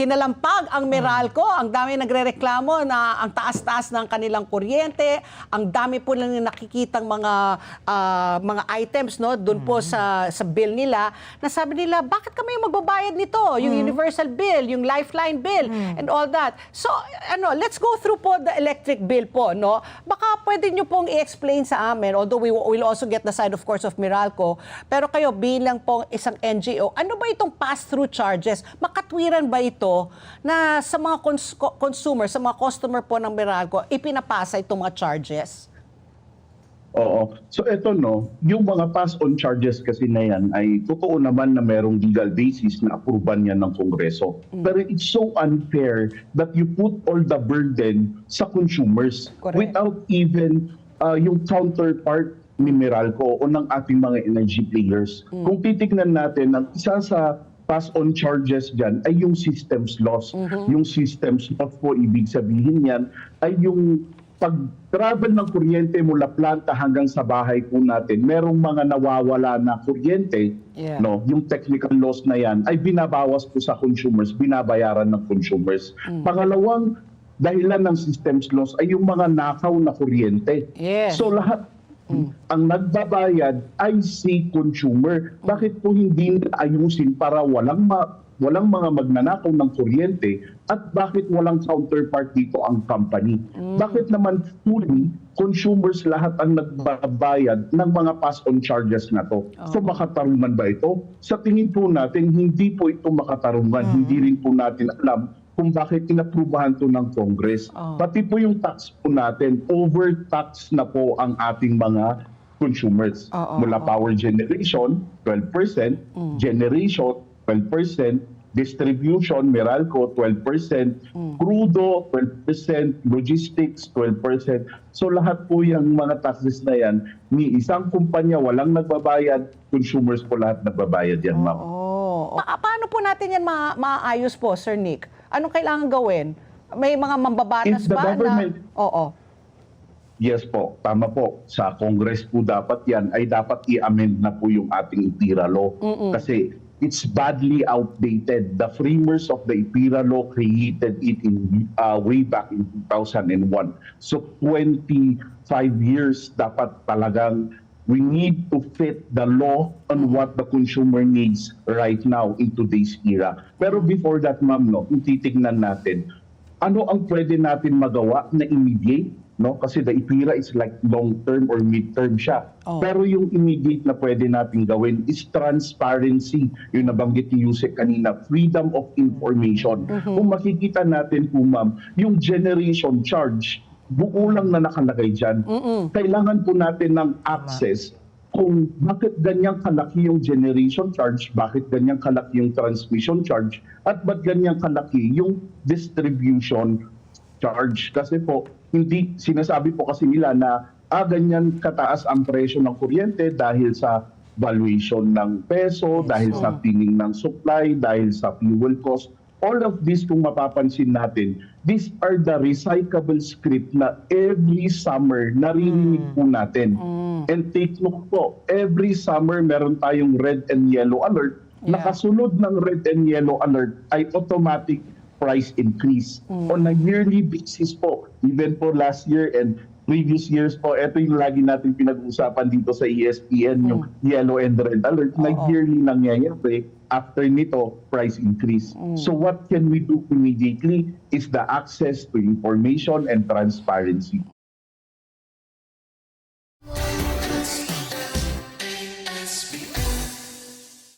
kinalampag ang Meralco. Ang dami nagrereklamo na ang taas-taas ng kanilang kuryente, ang dami po lang nakikitang mga items no doon po sa bill nila na sabi nila, bakit kami yung magbabayad nito? Yung universal bill, yung lifeline bill, and all that. So, let's go through po the electric bill po, no? Baka pwede nyo pong i-explain sa amin, although we will also get the side, of course, of Meralco, pero kayo bilang pong isang NGO, ano ba itong pass-through charges? Makatwiran ba ito na sa mga consumer, sa mga customer po ng Meralco, ipinapasa itong mga charges? Oo. So eto yung mga pass-on charges kasi na yan ay totoo naman na merong legal basis na apruban yan ng Kongreso. Pero it's so unfair that you put all the burden sa consumers. Correct. Without even yung counterpart ni Meralco o ng ating mga energy players. Kung titignan natin, ang isa sa pass-on charges dyan ay yung systems loss. Yung systems loss po, ibig sabihin yan, ay yung pag-travel ng kuryente mula planta hanggang sa bahay po natin, merong mga nawawala na kuryente, yung technical loss na yan, ay binabawas po sa consumers, binabayaran ng consumers. Pangalawang dahilan ng systems loss ay yung mga nakaw na kuryente. So lahat ang nagbabayad ay si consumer. Bakit po hindi ayusin para walang mga magnanakaw ng kuryente at bakit walang counterpart dito ang company? Bakit naman fully consumers lahat ang nagbabayad ng mga pass-on charges na to? So makatarungan ba ito? Sa tingin po natin, hindi po ito makatarungan. Hindi rin po natin alam kung bakit inaprubahan to ng Congress. Pati po yung tax po natin, overtax na po ang ating mga consumers. Mula power generation, 12%, generation, 12%, distribution, Meralco, 12%, crudo, 12%, logistics, 12%. So lahat po yung mga taxes na yan, ni isang kumpanya walang nagbabayad, consumers po lahat nagbabayad yan, ma'am. Paano po natin yan maayos po, Sir Nick? Anong kailangan gawin? May mga mambabatas ba na... Yes po, tama po. Sa Congress po dapat yan, ay dapat i-amend na po yung ating IPIRA law. Kasi it's badly outdated. The framers of the IPIRA law created it in way back in 2001. So 25 years dapat talagang we need to fit the law on what the consumer needs right now in today's era. Pero before that, ma'am, kung titignan natin, ano ang pwede natin magawa na immediate? Kasi the IPIRA is like long-term or mid-term siya. Pero yung immediate na pwede natin gawin is transparency. Yung nabanggit ni Yusek kanina, freedom of information. Kung makikita natin po, ma'am, yung generation charge, buo lang na nakalagay dyan. Kailangan po natin ng access kung bakit ganyang kalaki yung generation charge, bakit ganyang kalaki yung transmission charge, at ba't ganyang kalaki yung distribution charge. Kasi po, hindi sinasabi po kasi nila na ganyan kataas ang presyo ng kuryente dahil sa valuation ng peso, dahil sa tinging ng supply, dahil sa fuel cost. All of this, kung mapapansin natin, these are the recyclable script na every summer naririnig po natin. And take note po, every summer meron tayong red and yellow alert. Nakasunod ng red and yellow alert ay automatic price increase. On a yearly basis po, even po last year and previous years po, ito yung lagi natin pinag-usapan dito sa ESPN, yung yellow and red alert, na yearly nangyayari. After nito, price increase. So what can we do immediately is the access to information and transparency.